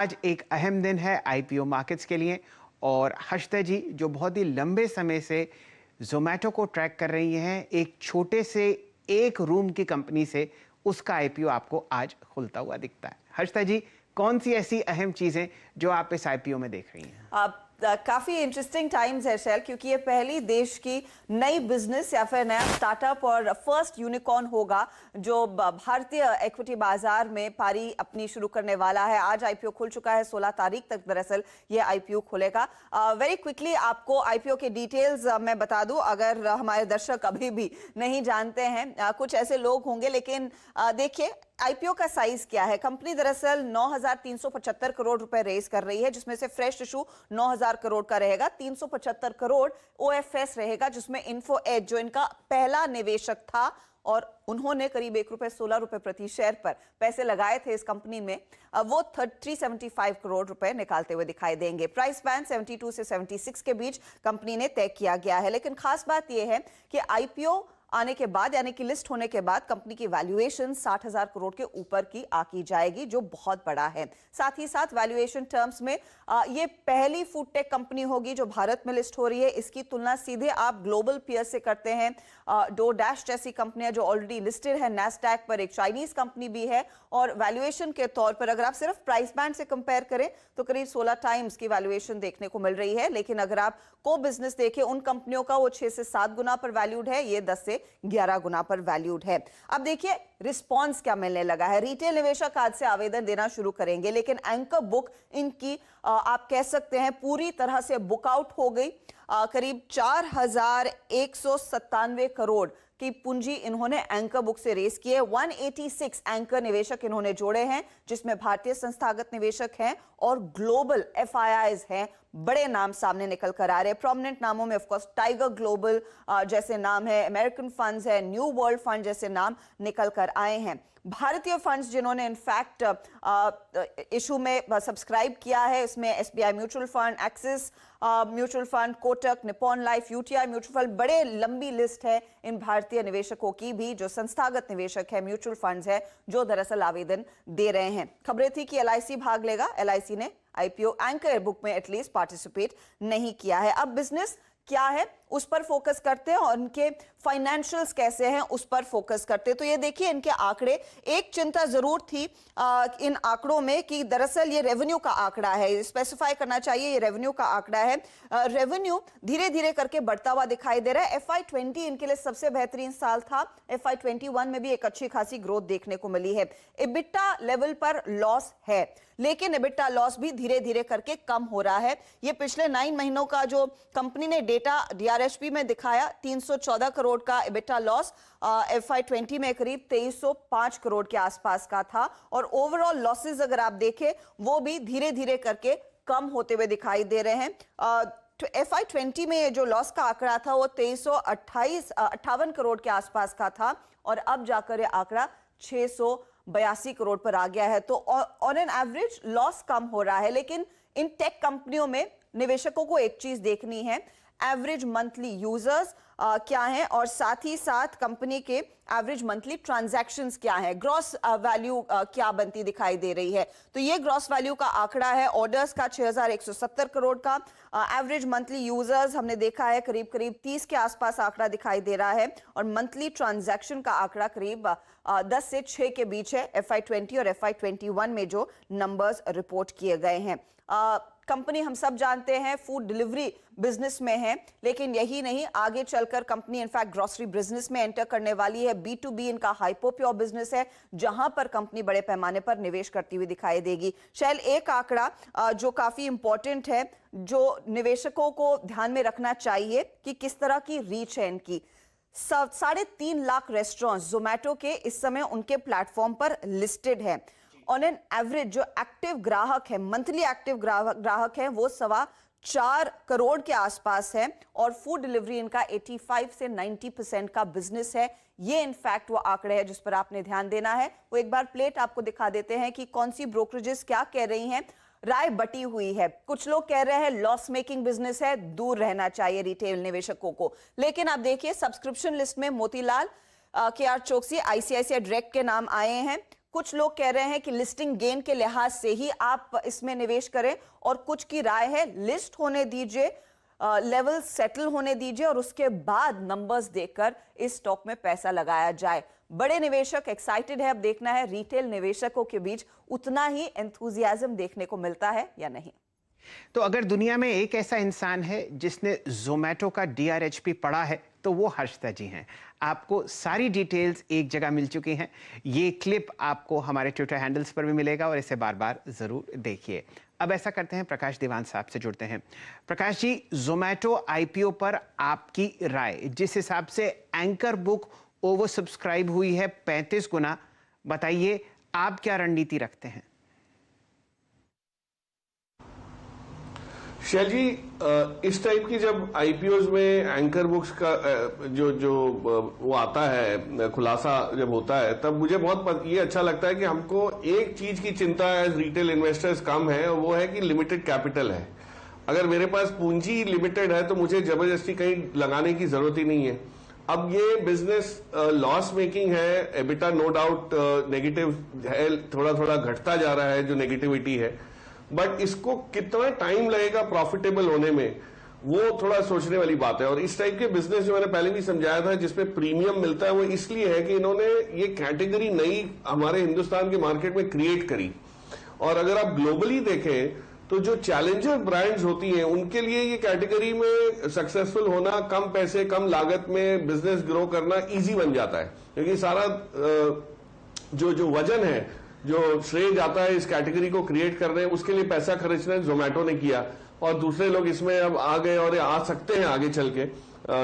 आज एक अहम दिन है आईपीओ मार्केट्स के लिए और हर्षिता जी जो बहुत ही लंबे समय से ज़ोमैटो को ट्रैक कर रही हैं, एक छोटे से एक रूम की कंपनी से उसका आईपीओ आपको आज खुलता हुआ दिखता है। हर्षिता जी, कौन सी ऐसी अहम चीज़ें जो आप इस आईपीओ में देख रही हैं? काफी इंटरेस्टिंग टाइम्स है शैल, क्योंकि ये पहली देश की नई बिजनेस या फिर नया स्टार्टअप और फर्स्ट यूनिकॉर्न होगा जो भारतीय इक्विटी बाजार में पारी अपनी शुरू करने वाला है। आज आईपीओ खुल चुका है, 16 तारीख तक दरअसल ये आईपीओ खुलेगा। वेरी क्विकली आपको आईपीओ के डिटेल्स मैं बता दूं, अगर हमारे दर्शक अभी भी नहीं जानते हैं। कुछ ऐसे लोग होंगे, लेकिन देखिए आईपीओ का साइज क्या है। कंपनी दरअसल 9,375 करोड़ रुपए रेज कर रही है, जिसमें से फ्रेश इशू 9,000 करोड़ का रहेगा। 375 करोड़ ओएफएस रहेगा, जिसमें इन्फो एज जो इनका पहला निवेशक था और उन्होंने करीब ₹1.16 प्रति शेयर पर पैसे लगाए थे इस कंपनी में, वो 375 करोड़ रुपए निकालते हुए दिखाई देंगे। प्राइस बैंड 72 से 76 के बीच कंपनी ने तय किया गया है। लेकिन खास बात यह है कि आईपीओ आने के बाद यानी कि लिस्ट होने के बाद कंपनी की वैल्यूएशन 60,000 करोड़ के ऊपर की आकी जाएगी, जो बहुत बड़ा है। साथ ही साथ वैल्यूएशन टर्म्स में ये पहली फूड टेक कंपनी होगी जो भारत में लिस्ट हो रही है। इसकी तुलना सीधे आप ग्लोबल पीयर से करते हैं। डोरडैश जैसी कंपनियां जो ऑलरेडी लिस्टेड है नैस्डैक पर, एक चाइनीज कंपनी भी है, और वैल्यूएशन के तौर पर अगर आप सिर्फ प्राइस बैंड से कंपेयर करें तो करीब 16 टाइम्स की वैल्यूएशन देखने को मिल रही है। लेकिन अगर आप को बिजनेस देखें उन कंपनियों का, वो 6 से 7 गुना पर वैल्यूड है, ये 10 से 11 गुना पर वैल्यूड है। अब देखिए रिस्पांस क्या मिलने लगा है। रिटेल निवेशक आज से आवेदन देना शुरू करेंगे, लेकिन एंकर बुक इनकी आप कह सकते हैं पूरी तरह से बुकआउट हो गई। करीब 4,197 करोड़ की पूंजी इन्होंने एंकर बुक से रेस की है। 186 एंकर निवेशक इन्होंने जोड़े हैं, जिसमें भारतीय संस्थागत निवेशक हैं और ग्लोबल एफआईआईज हैं। बड़े नाम सामने निकल कर आ रहे हैं। प्रोमिनेंट नामों में ऑफ कोर्स टाइगर ग्लोबल जैसे नाम है, अमेरिकन फंड्स है, न्यू वर्ल्ड फंड जैसे नाम निकल कर आए हैं। भारतीय फंड्स जिन्होंने इनफैक्ट इशू में सब्सक्राइब किया है, इसमें SBI mutual fund, axis mutual fund, Kotak, Nippon life, UTI mutual fund, बड़े लंबी लिस्ट है इन भारतीय निवेशकों की भी जो संस्थागत निवेशक है, म्यूचुअल फंड्स है, जो दरअसल आवेदन दे रहे हैं। खबरें थी कि एलआईसी भाग लेगा। एलआईसी ने आईपीओ एंकर बुक में एटलीस्ट पार्टिसिपेट नहीं किया है। अब बिजनेस क्या है उस पर फोकस करते हैं और उनके फाइनेंशियल्स कैसे हैं उस पर फोकस करते हैं। तो ये देखिए इनके आंकड़े, एक चिंता जरूर थी इन आंकड़ों में कि दरअसल ये रेवेन्यू का आंकड़ा है, स्पेसिफाई करना चाहिए ये रेवेन्यू का आंकड़ा है। रेवेन्यू धीरे धीरे करके बढ़ता हुआ दिखाई दे रहा है। FY20 इनके लिए सबसे बेहतरीन साल था। FY21 में भी एक अच्छी खासी ग्रोथ देखने को मिली है। EBITDA लेवल पर लॉस है, लेकिन EBITDA लॉस भी धीरे धीरे करके कम हो रहा है। ये पिछले 9 महीनों का जो कंपनी ने डेटा DRHP में दिखाया, 314 करोड़ का EBITDA लॉस FY20 में करीब 2305 करोड़ के आसपास का था। और ओवरऑल लॉसेस अगर आप देखें वो भी धीरे धीरे करके कम होते हुए दिखाई दे रहे हैं। FY20 में जो लॉस का आंकड़ा था वो 2358 करोड़ के आसपास का था और अब जाकर ये आंकड़ा 682 करोड़ पर आ गया है। तो ऑन एन एवरेज लॉस कम हो रहा है। लेकिन इन टेक कंपनियों में निवेशकों को एक चीज देखनी है, एवरेज मंथली यूजर्स क्या हैं और साथ ही साथ कंपनी के एवरेज मंथली ट्रांजैक्शंस क्या हैं, ग्रॉस वैल्यू क्या बनती दिखाई दे रही है। तो ये ग्रॉस वैल्यू का आंकड़ा है ऑर्डर्स का 6,170 करोड़ का। एवरेज मंथली यूजर्स हमने देखा है करीब करीब 30 के आसपास आंकड़ा दिखाई दे रहा है और मंथली ट्रांजैक्शन का आंकड़ा करीब 10 से 6 के बीच है FY20 और FY21 में जो नंबर्स रिपोर्ट किए गए हैं। कंपनी हम सब जानते हैं फूड डिलीवरी बिजनेस में है, लेकिन यही नहीं, आगे चलकर कंपनी इनफैक्ट ग्रोसरी बिजनेस में एंटर करने वाली है। B2B इनका हाइपोप्योर बिजनेस है, जहां पर कंपनी बड़े पैमाने पर निवेश करती हुई दिखाई देगी। शैल, एक आंकड़ा जो काफी इंपॉर्टेंट है, जो निवेशकों को ध्यान में रखना चाहिए कि किस तरह की रीच है इनकी। 3.5 लाख रेस्टोरेंट ज़ोमैटो के इस समय उनके प्लेटफॉर्म पर लिस्टेड है। ऑन एन एवरेज जो एक्टिव ग्राहक है, मंथली एक्टिव ग्राहक है, वो 4.25 करोड़ के आसपास है और फूड डिलीवरी इनका 85 से 90% का बिजनेस है। ये इनफैक्ट वो आंकड़े हैं जिस पर आपने ध्यान देना है। वो एक बार प्लेट आपको दिखा देते हैं कि कौन सी ब्रोकरेजेस क्या कह रही हैं। राय बटी हुई है। कुछ लोग कह रहे हैं लॉस मेकिंग बिजनेस है, दूर रहना चाहिए रिटेल निवेशकों को। लेकिन आप देखिए सब्सक्रिप्शन लिस्ट में Motilal, KR Choksi, ICICI direct के नाम आए हैं। कुछ लोग कह रहे हैं कि लिस्टिंग गेन के लिहाज से ही आप इसमें निवेश करें, और कुछ की राय है लिस्ट होने दीजिए, लेवल सेटल होने दीजिए और उसके बाद नंबर्स देखकर इस स्टॉक में पैसा लगाया जाए। बड़े निवेशक एक्साइटेड है, अब देखना है रिटेल निवेशकों के बीच उतना ही एंथुजियाज्म देखने को मिलता है या नहीं। तो अगर दुनिया में एक ऐसा इंसान है जिसने जोमैटो का DRHP पढ़ा है तो वो हर्षदा जी हैं। आपको सारी डिटेल्स एक जगह मिल चुकी हैं। ये क्लिप आपको हमारे ट्विटर हैंडल्स पर भी मिलेगा और इसे बार बार ज़रूर देखिए। अब ऐसा करते हैं, प्रकाश दीवान साहब से जुड़ते हैं। प्रकाश जी, जोमैटो IPO पर आपकी राय, जिस हिसाब से एंकर बुक ओवर सब्सक्राइब हुई है 35 गुना, बताइए आप क्या रणनीति रखते हैं? शैल जी, इस टाइप की जब आईपीओज में एंकर बुक्स का जो वो आता है, खुलासा जब होता है, तब मुझे बहुत ये अच्छा लगता है कि हमको एक चीज की चिंता एज रिटेल इन्वेस्टर्स कम है, और वो है कि लिमिटेड कैपिटल है। अगर मेरे पास पूंजी लिमिटेड है तो मुझे जबरदस्ती कहीं लगाने की जरूरत ही नहीं है। अब ये बिजनेस लॉस मेकिंग है, एबिटा नो डाउट नेगेटिव है, थोड़ा थोड़ा घटता जा रहा है जो नेगेटिविटी है, बट इसको कितना टाइम लगेगा प्रॉफिटेबल होने में, वो थोड़ा सोचने वाली बात है। और इस टाइप के बिजनेस जो मैंने पहले भी समझाया था जिसमें प्रीमियम मिलता है, वो इसलिए है कि इन्होंने ये कैटेगरी नई हमारे हिंदुस्तान के मार्केट में क्रिएट करी। और अगर आप ग्लोबली देखें तो जो चैलेंजर ब्रांड्स होती हैं उनके लिए ये कैटेगरी में सक्सेसफुल होना, कम पैसे कम लागत में बिजनेस ग्रो करना इजी बन जाता है, क्योंकि सारा जो वजन है, जो श्रेय जाता है इस कैटेगरी को क्रिएट करने, उसके लिए पैसा खर्चना जोमैटो ने किया, और दूसरे लोग इसमें अब आ गए और आ सकते हैं आगे चल के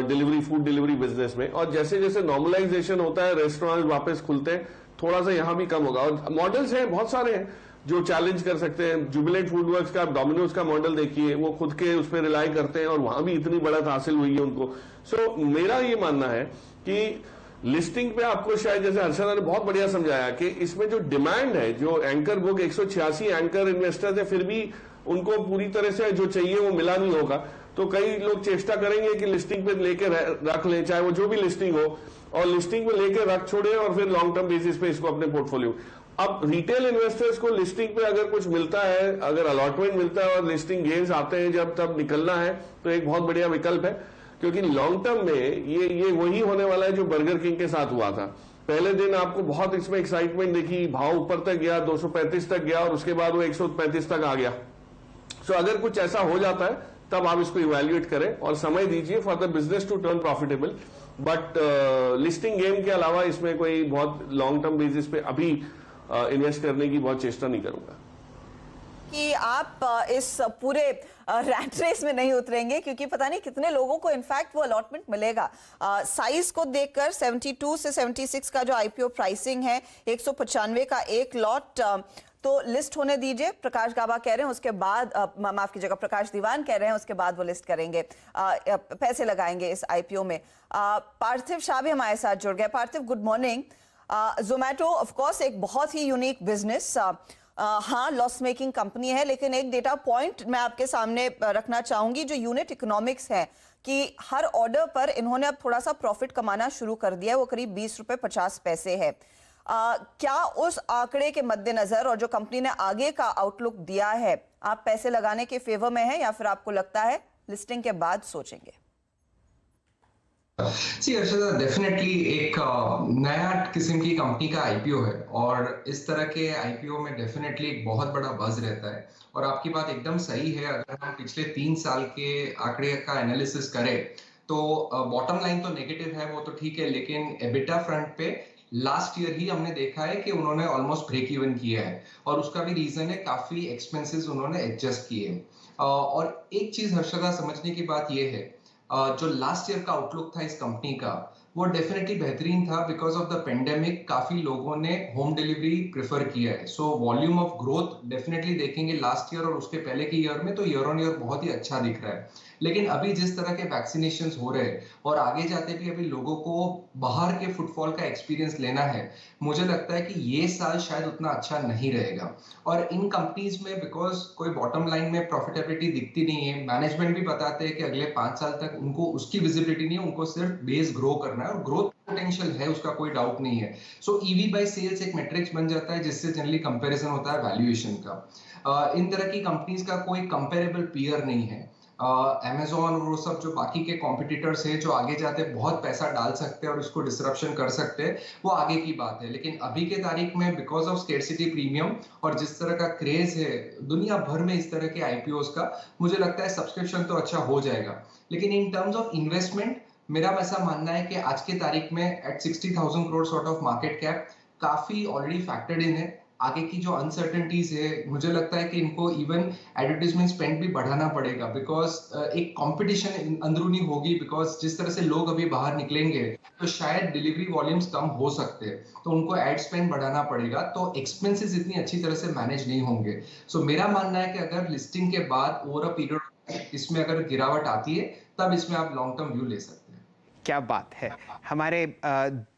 डिलीवरी, फूड डिलीवरी बिजनेस में। और जैसे जैसे नॉर्मलाइजेशन होता है, रेस्टोरेंट वापस खुलते हैं, थोड़ा सा यहां भी कम होगा। और मॉडल्स हैं, बहुत सारे हैं जो चैलेंज कर सकते हैं। जुबिलेंट फूडवर्क्स का, डोमिनोज का मॉडल देखिए, वो खुद के उस पर रिलाई करते हैं और वहां भी इतनी बढ़त हासिल हुई है उनको। सो मेरा ये मानना है कि लिस्टिंग पे आपको शायद, जैसे हर्षदा ने बहुत बढ़िया समझाया, कि इसमें जो डिमांड है, जो एंकर बुक 186 एंकर इन्वेस्टर्स है, फिर भी उनको पूरी तरह से जो चाहिए वो मिला नहीं होगा, तो कई लोग चेष्टा करेंगे कि लिस्टिंग पे लेके रख लें, चाहे वो जो भी लिस्टिंग हो, और लिस्टिंग पे लेके रख छोड़े और फिर लॉन्ग टर्म बेसिस पे इसको अपने पोर्टफोलियो। अब रिटेल इन्वेस्टर्स को लिस्टिंग पे अगर कुछ मिलता है, अगर अलॉटमेंट मिलता है और लिस्टिंग गेन्स आते हैं जब तब निकलना है, तो एक बहुत बढ़िया विकल्प है, क्योंकि लॉन्ग टर्म में ये वही होने वाला है जो बर्गर किंग के साथ हुआ था। पहले दिन आपको बहुत इसमें एक्साइटमेंट देखी, भाव ऊपर तक गया, 235 तक गया, और उसके बाद वो 135 तक आ गया। सो अगर कुछ ऐसा हो जाता है तब आप इसको इवैल्यूएट करें और समय दीजिए for the business to turn profitable. But listing game के अलावा इसमें कोई बहुत लॉन्ग टर्म बेसिस पे अभी इन्वेस्ट करने की बहुत चेष्टा नहीं करूंगा। कि आप इस पूरे रैट रेस में नहीं उतरेंगे, क्योंकि पता नहीं कितने लोगों को इनफैक्ट वो अलॉटमेंट मिलेगा। साइज को देखकर 72 से 76 का जो आईपीओ प्राइसिंग है, 195 का एक लॉट, तो लिस्ट होने दीजिए। प्रकाश गाबा कह रहे हैं उसके बाद, माफ कीजिएगा, प्रकाश दीवान कह रहे हैं उसके बाद वो लिस्ट करेंगे, पैसे लगाएंगे इस आईपीओ में। पार्थिव शाह भी हमारे साथ जुड़ गए। Parthiv, good morning. Zomato of course एक बहुत ही यूनिक बिजनेस, हाँ लॉस मेकिंग कंपनी है, लेकिन एक डेटा पॉइंट मैं आपके सामने रखना चाहूंगी, जो यूनिट इकोनॉमिक्स है, कि हर ऑर्डर पर इन्होंने अब थोड़ा सा प्रॉफिट कमाना शुरू कर दिया है, वो करीब 20 रुपए 50 पैसे है। क्या उस आंकड़े के मद्देनजर और जो कंपनी ने आगे का आउटलुक दिया है, आप पैसे लगाने के फेवर में हैं, या फिर आपको लगता है लिस्टिंग के बाद सोचेंगे? सी हर्षदा, डेफिनेटली एक नया किस्म की कंपनी का आईपीओ है, और इस तरह के आईपीओ में डेफिनेटली एक बहुत बड़ा बज रहता है। और आपकी बात एकदम सही है, अगर हम पिछले 3 साल के आंकड़े का एनालिसिस करें तो बॉटम लाइन तो नेगेटिव है, वो तो ठीक है, लेकिन एबिटा फ्रंट पे लास्ट ईयर ही हमने देखा है कि उन्होंने ऑलमोस्ट ब्रेक इवन किया है, और उसका भी रीजन है काफी एक्सपेंसेस उन्होंने एडजस्ट किए। और एक चीज हर्षदा समझने की बात यह है, जो लास्ट ईयर का आउटलुक था इस कंपनी का, वो डेफिनेटली बेहतरीन था। बिकॉज ऑफ द पेंडेमिक काफी लोगों ने होम डिलीवरी प्रेफर किया है, so volume of growth definitely देखेंगे लास्ट ईयर और उसके पहले के ईयर में, तो ईयर ऑन ईयर बहुत ही अच्छा दिख रहा है। लेकिन अभी जिस तरह के वैक्सीनेशन हो रहे हैं और आगे जाते भी अभी लोगों को बाहर के फुटफॉल का एक्सपीरियंस लेना है, मुझे लगता है कि ये साल शायद उतना अच्छा नहीं रहेगा। और इन कंपनीज में बिकॉज कोई बॉटम लाइन में प्रॉफिटेबिलिटी दिखती नहीं है, मैनेजमेंट भी बताते हैं कि अगले 5 साल तक उनको उसकी विजिबिलिटी नहीं है, उनको सिर्फ बेस ग्रो करना है और ग्रोथ पोटेंशियल है, उसका कोई डाउट नहीं है। सो ईवी बाय सेल्स एक मैट्रिक्स बन जाता है जिससे जनरली कंपैरिजन होता है वैल्यूएशन का। इन तरह की कंपनीज का कोई कंपेरेबल पीयर नहीं है। अमेजोन और वो सब जो बाकी के कॉम्पिटिटर्स हैं जो आगे जाते बहुत पैसा डाल सकते हैं और इसको डिसरप्शन कर सकते हैं, वो आगे की बात है। लेकिन अभी के तारीख में बिकॉज ऑफ स्केर्सिटी प्रीमियम और जिस तरह का क्रेज है दुनिया भर में इस तरह के आईपीओस का, मुझे लगता है सब्सक्रिप्शन तो अच्छा हो जाएगा। लेकिन इन टर्म्स ऑफ इन्वेस्टमेंट मेरा ऐसा मानना है कि आज के तारीख में at 60,000 crore sort of market cap काफी ऑलरेडी फैक्टर्ड इन है। आगे की जो अनसर्टेनिटीज है, मुझे लगता है कि इनको इवन एडवर्टाइजमेंट स्पेंड भी बढ़ाना पड़ेगा बिकॉज एक कंपटीशन अंदरूनी होगी। बिकॉज जिस तरह से लोग अभी बाहर निकलेंगे तो शायद डिलीवरी वॉल्यूम्स कम हो सकते हैं, तो उनको एड स्पेंड बढ़ाना पड़ेगा, तो एक्सपेंसेस इतनी अच्छी तरह से मैनेज नहीं होंगे। सो मेरा मानना है कि अगर लिस्टिंग के बाद ओवर अ पीरियड इसमें अगर गिरावट आती है तब इसमें आप लॉन्ग टर्म व्यू ले सकते हैं। क्या बात है। हमारे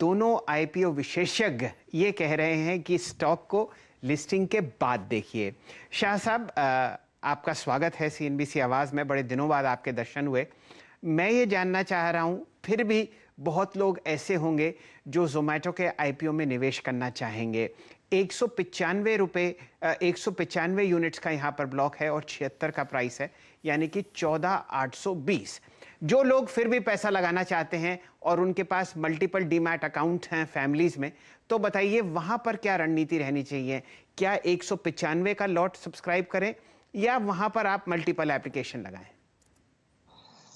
दोनों आईपीओ विशेषज्ञ ये कह रहे हैं कि स्टॉक को लिस्टिंग के बाद देखिए। शाह साहब, आपका स्वागत है सीएनबीसी आवाज़ में, बड़े दिनों बाद आपके दर्शन हुए। मैं ये जानना चाह रहा हूँ, फिर भी बहुत लोग ऐसे होंगे जो जोमेटो के आईपीओ में निवेश करना चाहेंगे। 195 रुपये 195 यूनिट्स का यहाँ पर ब्लॉक है और 76 का प्राइस है, यानी कि 14,820। जो लोग फिर भी पैसा लगाना चाहते हैं और उनके पास मल्टीपल डीमैट अकाउंट हैं फैमिलीज में, तो बताइए वहां पर क्या रणनीति रहनी चाहिए? क्या 195 का लॉट सब्सक्राइब करें या वहां पर आप मल्टीपल एप्लीकेशन लगाएं?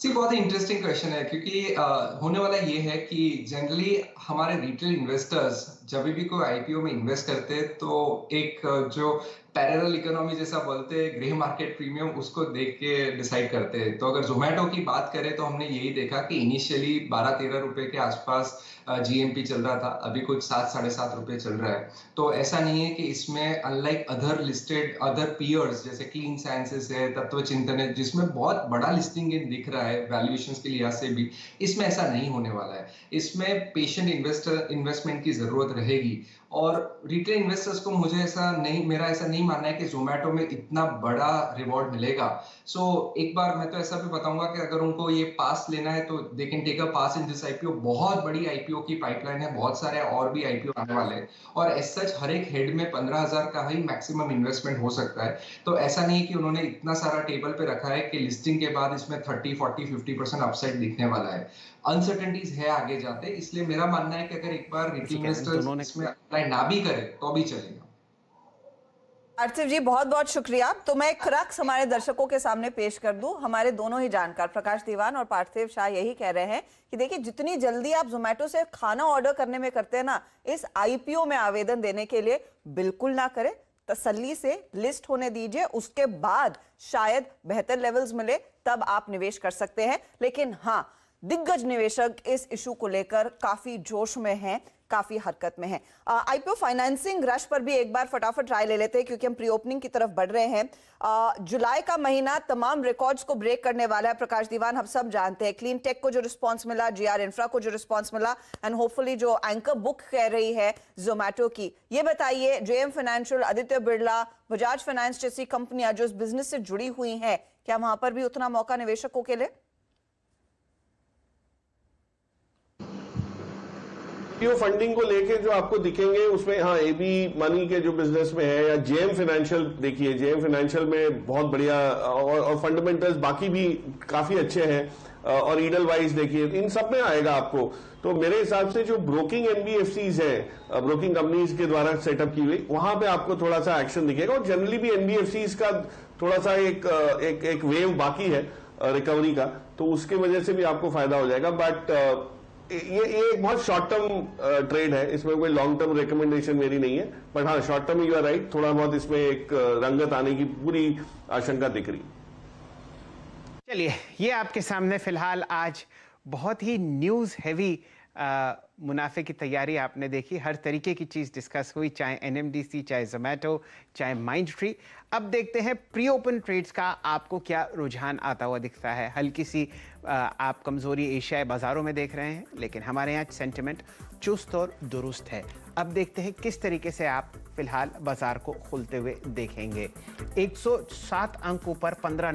बहुत ही इंटरेस्टिंग क्वेश्चन है क्योंकि होने वाला ये है कि जनरली हमारे रिटेल इन्वेस्टर्स जब भी कोई आईपीओ में इन्वेस्ट करते हैं तो एक जो पैरेलल इकोनॉमी जैसा बोलते हैं, ग्रे मार्केट प्रीमियम, उसको देख के डिसाइड करते हैं। तो अगर जोमेटो की बात करें तो हमने यही देखा कि इनिशियली 12-13 रुपए के आसपास जीएमपी चल रहा था, अभी कुछ 7-7.5 रुपए चल रहा है। तो ऐसा नहीं है कि इसमें unlike other listed other peers जैसे क्लीन साइंसेस है, तत्व चिंतन है, जिसमें बहुत बड़ा लिस्टिंग दिख रहा है वैल्यूएशंस के लिहाज से भी, इसमें ऐसा नहीं होने वाला है। इसमें पेशेंट इन्वेस्टमेंट की जरूरत रहेगी। और रिटेल इन्वेस्टर्स को मेरा ऐसा नहीं मानना है कि जोमेटो में इतना बड़ा रिवॉर्ड मिलेगा। सो एक बार मैं तो ऐसा भी बताऊंगा कि अगर उनको ये पास लेना है तो they can take a pass in this IPO. बहुत बड़ी आईपीओ की पाइपलाइन है, बहुत सारे और भी आईपीओ आने वाले हैं और एज सच हर एक हेड में 15,000 का ही मैक्सिमम इन्वेस्टमेंट हो सकता है। तो ऐसा नहीं है कि उन्होंने इतना सारा टेबल पे रखा है कि लिस्टिंग के बाद इसमें 30-40-50% अपसाइड दिखने वाला है। अनसर्टेनिटीज है आगे जाते, इसलिए मेरा मानना है कि अगर एक बार रिटेल इन्वेस्टर्स इसमें अप्लाई ना भी करे तो भी चलेगा। पार्थिव जी, बहुत बहुत शुक्रिया। तो मैं एक क्रक्स हमारे दर्शकों के सामने पेश कर दूं। हमारे दोनों ही जानकार प्रकाश दीवान और पार्थिव शाह यही कह रहे हैं कि देखिए, जितनी जल्दी आप जोमेटो से खाना ऑर्डर करने में करते हैं ना, इस आईपीओ में आवेदन देने के लिए बिल्कुल ना करें। तसल्ली से लिस्ट होने दीजिए, उसके बाद शायद बेहतर लेवल्स मिले तब आप निवेश कर सकते हैं। लेकिन हाँ, दिग्गज निवेशक इस इशू को लेकर काफी जोश में हैं, काफी हरकत में हैं। आईपीओ फाइनेंसिंग रश पर भी एक बार फटाफट राय ले लेते हैं क्योंकि हम प्री ओपनिंग की तरफ बढ़ रहे हैं। जुलाई का महीना तमाम रिकॉर्ड्स को ब्रेक करने वाला है। प्रकाश दीवान, हम सब जानते हैं क्लीन टेक को जो रिस्पांस मिला, जीआर इंफ्रा को जो रिस्पांस मिला, एंड होपफुली जो एंकर बुक कह रही है जोमेटो की। ये बताइए, JM financial, Aditya Birla, Bajaj finance जैसी कंपनियां जो इस बिजनेस से जुड़ी हुई हैं, क्या वहां पर भी उतना मौका निवेशकों के लिए? फंडिंग को लेके जो आपको दिखेंगे उसमें, हाँ, एबी मनी के जो बिजनेस में है या जेएम फाइनेंशियल, देखिए जेएम फाइनेंशियल में बहुत बढ़िया और फंडामेंटल्स बाकी भी काफी अच्छे हैं। और ईडल वाइज देखिए, इन सब में आएगा आपको। तो मेरे हिसाब से जो ब्रोकिंग एनबीएफसीज है, ब्रोकिंग कंपनीज के द्वारा सेटअप की हुई, वहां पे आपको थोड़ा सा एक्शन दिखेगा। और जनरली भी एनबीएफसीज का थोड़ा सा एक वेव बाकी है रिकवरी का, तो उसके वजह से भी आपको फायदा हो जाएगा। बट ये एक बहुत शॉर्ट टर्म ट्रेड है, इसमें कोई लॉन्ग टर्म रिकमेंडेशन मेरी नहीं है। बट हाँ, short term you are right, थोड़ा बहुत इसमें एक रंगत आने की पूरी आशंका दिख रही। चलिए, ये आपके सामने फिलहाल आज बहुत ही न्यूज़ हैवी मुनाफे की तैयारी आपने देखी, हर तरीके की चीज़ डिस्कस हुई, चाहे एनएमडीसी, चाहे जोमेटो, चाहे माइंडट्री। अब देखते हैं प्री ओपन ट्रेड्स का आपको क्या रुझान आता हुआ दिखता है। हल्की सी आप कमज़ोरी एशियाई बाज़ारों में देख रहे हैं, लेकिन हमारे यहाँ सेंटिमेंट चुस्त और दुरुस्त है। अब देखते हैं किस तरीके से आप फिलहाल बाज़ार को खुलते हुए देखेंगे। 107 अंकों पर 15